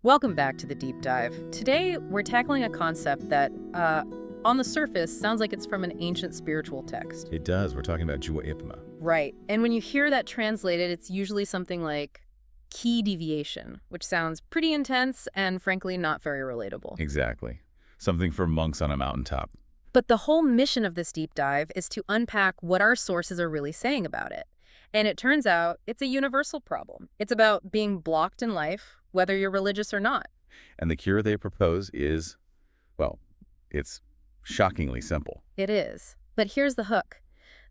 Welcome back to the deep dive. Today, we're tackling a concept that, on the surface, sounds like it's from an ancient spiritual text. It does. We're talking about Juhwa-Ipma. Right. And when you hear that translated, it's usually something like key deviation, which sounds pretty intense and, frankly, not very relatable. Exactly. Something for monks on a mountaintop. But the whole mission of this deep dive is to unpack what our sources are really saying about it. And it turns out it's a universal problem. It's about being blocked in life, whether you're religious or not. And the cure they propose is, well, it's shockingly simple. It is. But here's the hook.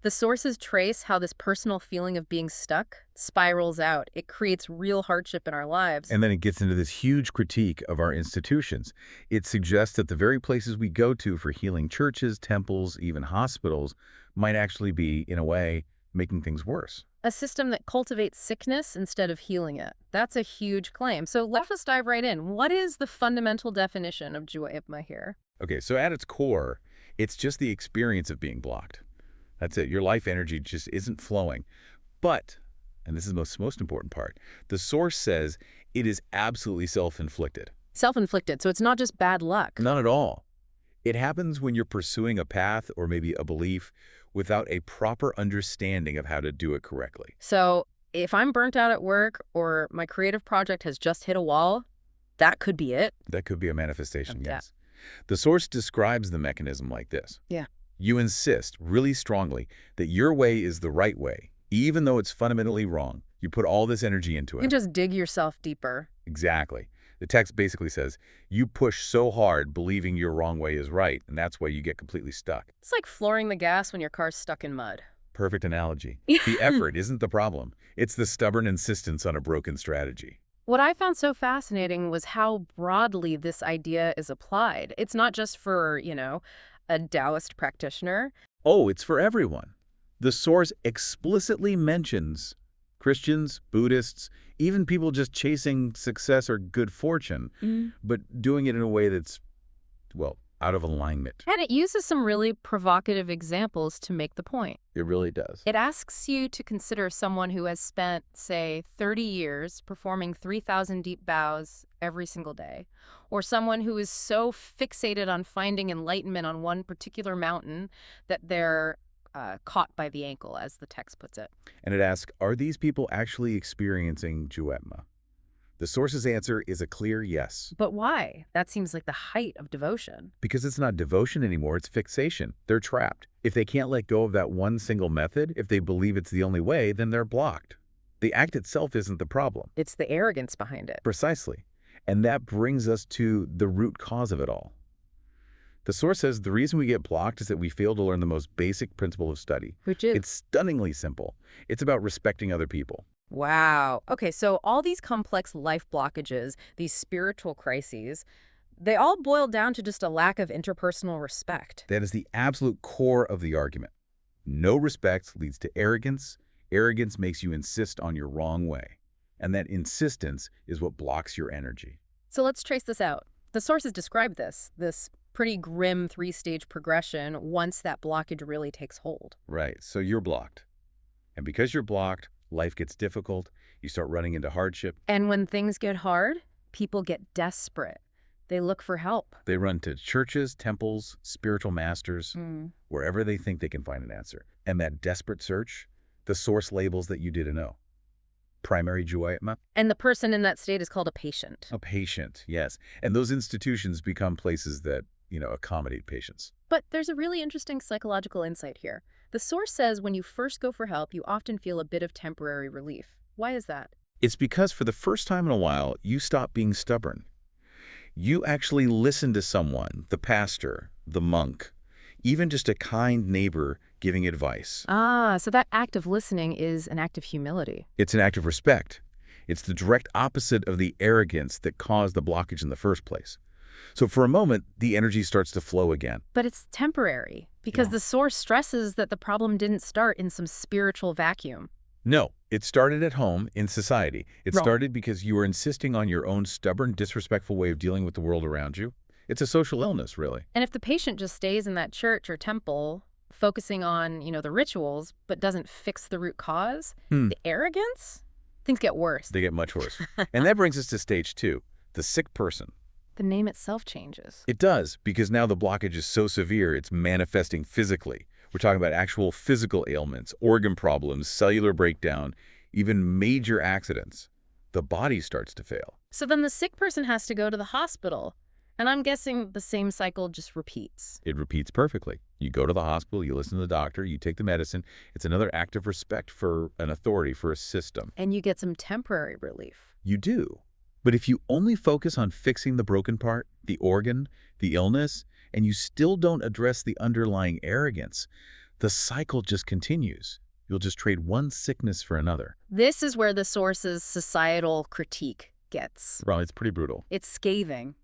The sources trace how this personal feeling of being stuck spirals out. It creates real hardship in our lives. And then it gets into this huge critique of our institutions. It suggests that the very places we go to for healing, churches, temples, even hospitals, might actually be, in a way, making things worse. A system that cultivates sickness instead of healing it. That's a huge claim. So let's dive right in. What is the fundamental definition of Juhwa-Ipma here? Okay, so at its core, it's just the experience of being blocked. That's it. Your life energy just isn't flowing. But, and this is the most important part, the source says it is absolutely self-inflicted. Self-inflicted, so it's not just bad luck. Not at all. It happens when you're pursuing a path or maybe a belief without a proper understanding of how to do it correctly. So if I'm burnt out at work or my creative project has just hit a wall, that could be it. That could be a manifestation, Yeah. yes. The source describes the mechanism like this. Yeah. You insist really strongly that your way is the right way, even though it's fundamentally wrong. You put all this energy into You it. can just dig yourself deeper. Exactly. The text basically says, you push so hard believing your wrong way is right, and that's why you get completely stuck. It's like flooring the gas when your car's stuck in mud. Perfect analogy. The effort isn't the problem. It's the stubborn insistence on a broken strategy. What I found so fascinating was how broadly this idea is applied. It's not just for, a Taoist practitioner. Oh, it's for everyone. The source explicitly mentions Christians, Buddhists, even people just chasing success or good fortune, but doing it in a way that's, well, out of alignment. And it uses some really provocative examples to make the point. It really does. It asks you to consider someone who has spent, say, 30 years performing 3,000 deep bows every single day, or someone who is so fixated on finding enlightenment on one particular mountain that they're caught by the ankle, as the text puts it. And it asks, are these people actually experiencing Juhwa-Ipma? The source's answer is a clear yes. But why? That seems like the height of devotion. Because it's not devotion anymore, it's fixation. They're trapped. If they can't let go of that one single method, if they believe it's the only way, then they're blocked. The act itself isn't the problem. It's the arrogance behind it. Precisely. And that brings us to the root cause of it all. The source says the reason we get blocked is that we fail to learn the most basic principle of study. Which is? It's stunningly simple. It's about respecting other people. Wow. Okay, so all these complex life blockages, these spiritual crises, they all boil down to just a lack of interpersonal respect. That is the absolute core of the argument. No respect leads to arrogance. Arrogance makes you insist on your wrong way. And that insistence is what blocks your energy. So let's trace this out. The sources describe this pretty grim three-stage progression once that blockage really takes hold. Right, so you're blocked. And because you're blocked, life gets difficult, you start running into hardship. And when things get hard, people get desperate. They look for help. They run to churches, temples, spiritual masters, wherever they think they can find an answer. And that desperate search, the source labels that you didn't know. Primary Juhwa-Ipma. And the person in that state is called a patient. A patient, yes. And those institutions become places that, accommodate patients. But there's a really interesting psychological insight here. The source says when you first go for help, you often feel a bit of temporary relief. Why is that? It's because for the first time in a while, you stop being stubborn. You actually listen to someone, the pastor, the monk, even just a kind neighbor giving advice. So that act of listening is an act of humility. It's an act of respect. It's the direct opposite of the arrogance that caused the blockage in the first place. So for a moment, the energy starts to flow again. But it's temporary because the source stresses that the problem didn't start in some spiritual vacuum. No, it started at home in society. It Wrong. started because you were insisting on your own stubborn, disrespectful way of dealing with the world around you. It's a social illness, really. And if the patient just stays in that church or temple, focusing on, the rituals, but doesn't fix the root cause, the arrogance, things get worse. They get much worse. And that brings us to stage 2, the sick person. The name itself changes. It does, because now the blockage is so severe it's manifesting physically. We're talking about actual physical ailments, organ problems, cellular breakdown, even major accidents. The body starts to fail. So then the sick person has to go to the hospital. And I'm guessing the same cycle just repeats. It repeats perfectly. You go to the hospital, you listen to the doctor, you take the medicine. It's another act of respect for an authority, for a system. And you get some temporary relief. You do. But if you only focus on fixing the broken part, the organ, the illness, and you still don't address the underlying arrogance, the cycle just continues. You'll just trade one sickness for another. This is where the source's societal critique gets. Well, it's pretty brutal. It's scathing.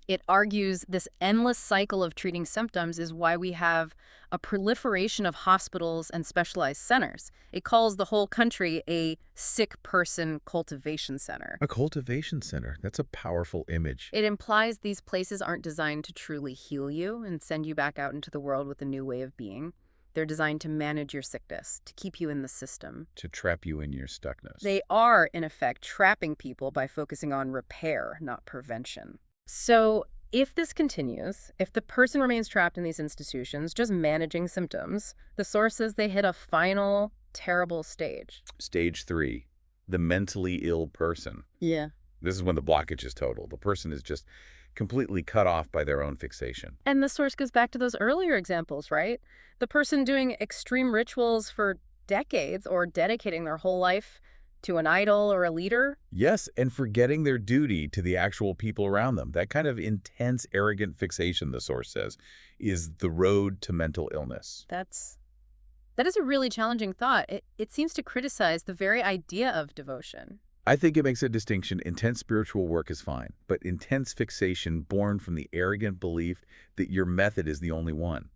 It argues this endless cycle of treating symptoms is why we have a proliferation of hospitals and specialized centers. It calls the whole country a sick person cultivation center. A cultivation center. That's a powerful image. It implies these places aren't designed to truly heal you and send you back out into the world with a new way of being. They're designed to manage your sickness, to keep you in the system. To trap you in your stuckness. They are, in effect, trapping people by focusing on repair, not prevention. So if this continues, if the person remains trapped in these institutions, just managing symptoms, the source says they hit a final, terrible stage. Stage 3, the mentally ill person. Yeah. This is when the blockage is total. The person is just completely cut off by their own fixation. And the source goes back to those earlier examples, right? The person doing extreme rituals for decades or dedicating their whole life to an idol or a leader. Yes, and forgetting their duty to the actual people around them. That kind of intense, arrogant fixation, the source says, is the road to mental illness. That is a really challenging thought. It seems to criticize the very idea of devotion. I think it makes a distinction. Intense spiritual work is fine, but intense fixation born from the arrogant belief that your method is the only one.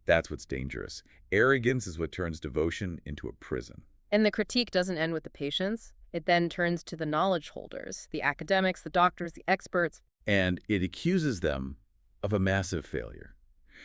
That's what's dangerous. Arrogance is what turns devotion into a prison. And the critique doesn't end with the patients. It then turns to the knowledge holders, the academics, the doctors, the experts. And it accuses them of a massive failure.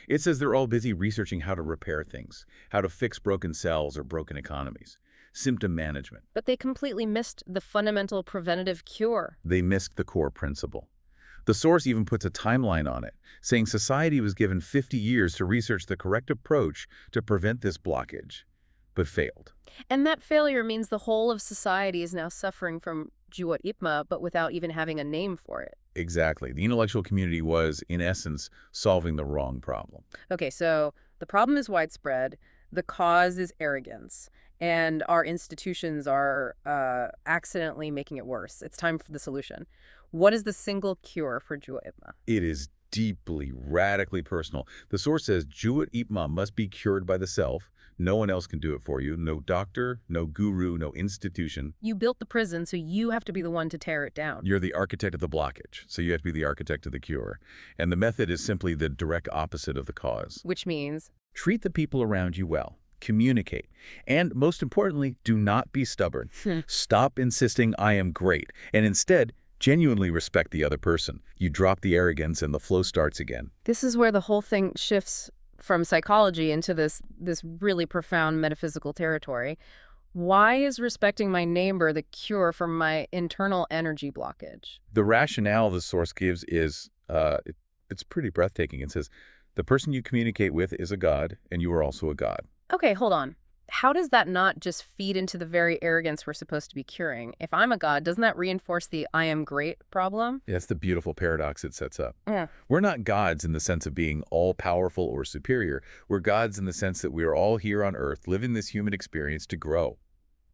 It says they're all busy researching how to repair things, how to fix broken cells or broken economies, symptom management. But they completely missed the fundamental preventative cure. They missed the core principle. The source even puts a timeline on it, saying society was given 50 years to research the correct approach to prevent this blockage, but failed. And that failure means the whole of society is now suffering from Juhwa-Ipma, but without even having a name for it. Exactly. The intellectual community was, in essence, solving the wrong problem. Okay, so the problem is widespread, the cause is arrogance, and our institutions are accidentally making it worse. It's time for the solution. What is the single cure for Juhwa-Ipma? It is deeply, radically personal. The source says Juhwa-Ipma must be cured by the self. No one else can do it for you. No doctor, no guru, no institution. You built the prison, so you have to be the one to tear it down. You're the architect of the blockage, so you have to be the architect of the cure. And the method is simply the direct opposite of the cause. Which means? Treat the people around you well. Communicate. And most importantly, do not be stubborn. Stop insisting I am great. And instead, genuinely respect the other person. You drop the arrogance and the flow starts again. This is where the whole thing shifts from psychology into this really profound metaphysical territory. Why is respecting my neighbor the cure for my internal energy blockage? The rationale the source gives is, it's pretty breathtaking. It says, the person you communicate with is a god, and you are also a god. Okay, hold on. How does that not just feed into the very arrogance we're supposed to be curing? If I'm a god, doesn't that reinforce the I am great problem? That's the beautiful paradox it sets up. Yeah. We're not gods in the sense of being all-powerful or superior. We're gods in the sense that we are all here on Earth living this human experience to grow,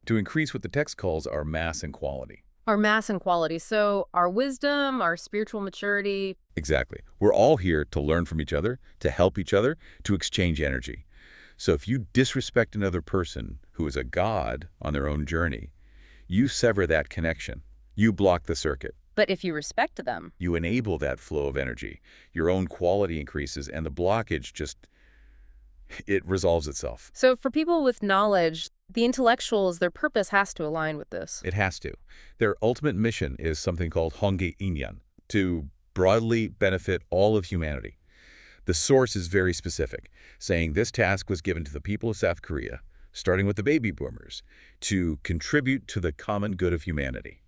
to increase what the text calls our mass and quality. Our mass and quality. So our wisdom, our spiritual maturity. Exactly. We're all here to learn from each other, to help each other, to exchange energy. So if you disrespect another person who is a god on their own journey, you sever that connection. You block the circuit. But if you respect them, you enable that flow of energy. Your own quality increases, and the blockage it resolves itself. So for people with knowledge, the intellectuals, their purpose has to align with this. It has to. Their ultimate mission is something called Hongye Inyan, to broadly benefit all of humanity. The source is very specific, saying this task was given to the people of South Korea, starting with the baby boomers, to contribute to the common good of humanity.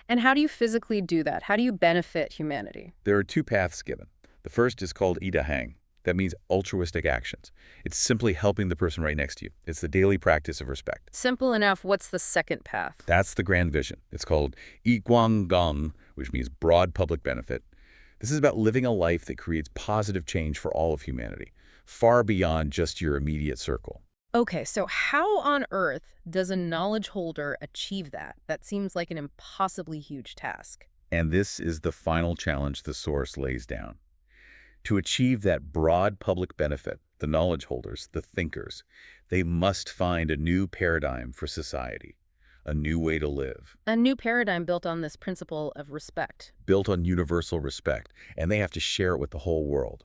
And how do you physically do that? How do you benefit humanity? There are two paths given. The first is called idahang. That means altruistic actions. It's simply helping the person right next to you. It's the daily practice of respect. Simple enough. What's the second path? That's the grand vision. It's called igwanggang, which means broad public benefit. This is about living a life that creates positive change for all of humanity, far beyond just your immediate circle. Okay, so how on earth does a knowledge holder achieve that? That seems like an impossibly huge task. And this is the final challenge the source lays down. To achieve that broad public benefit, the knowledge holders, the thinkers, they must find a new paradigm for society, a new way to live, A new paradigm built on this principle of respect. built on universal respect, and they have to share it with the whole world.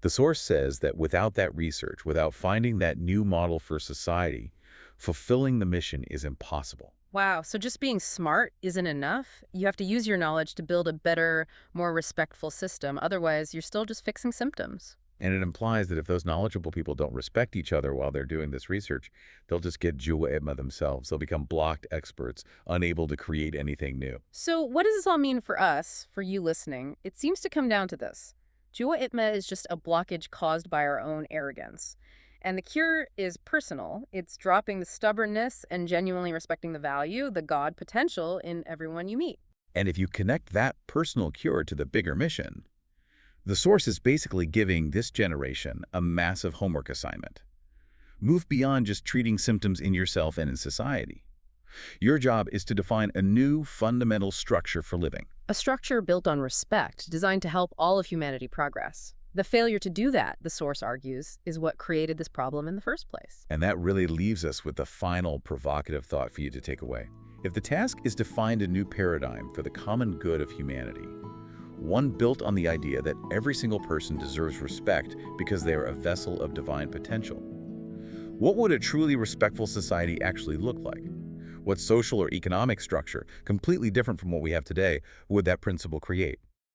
The source says that without that research, without finding that new model for society, fulfilling the mission is impossible. Wow, so just being smart isn't enough? You have to use your knowledge to build a better, more respectful system. Otherwise, you're still just fixing symptoms. And it implies that if those knowledgeable people don't respect each other while they're doing this research, they'll just get Juhwa-Ipma themselves. They'll become blocked experts, unable to create anything new. So what does this all mean for us, for you listening? It seems to come down to this. Juhwa-Ipma is just a blockage caused by our own arrogance. And the cure is personal. It's dropping the stubbornness and genuinely respecting the value, the God potential in everyone you meet. And if you connect that personal cure to the bigger mission, the source is basically giving this generation a massive homework assignment. Move beyond just treating symptoms in yourself and in society. Your job is to define a new fundamental structure for living. A structure built on respect, designed to help all of humanity progress. The failure to do that, the source argues, is what created this problem in the first place. And that really leaves us with the final provocative thought for you to take away. If the task is to find a new paradigm for the common good of humanity, one built on the idea that every single person deserves respect because they are a vessel of divine potential, what would a truly respectful society actually look like? What social or economic structure, completely different from what we have today, would that principle create?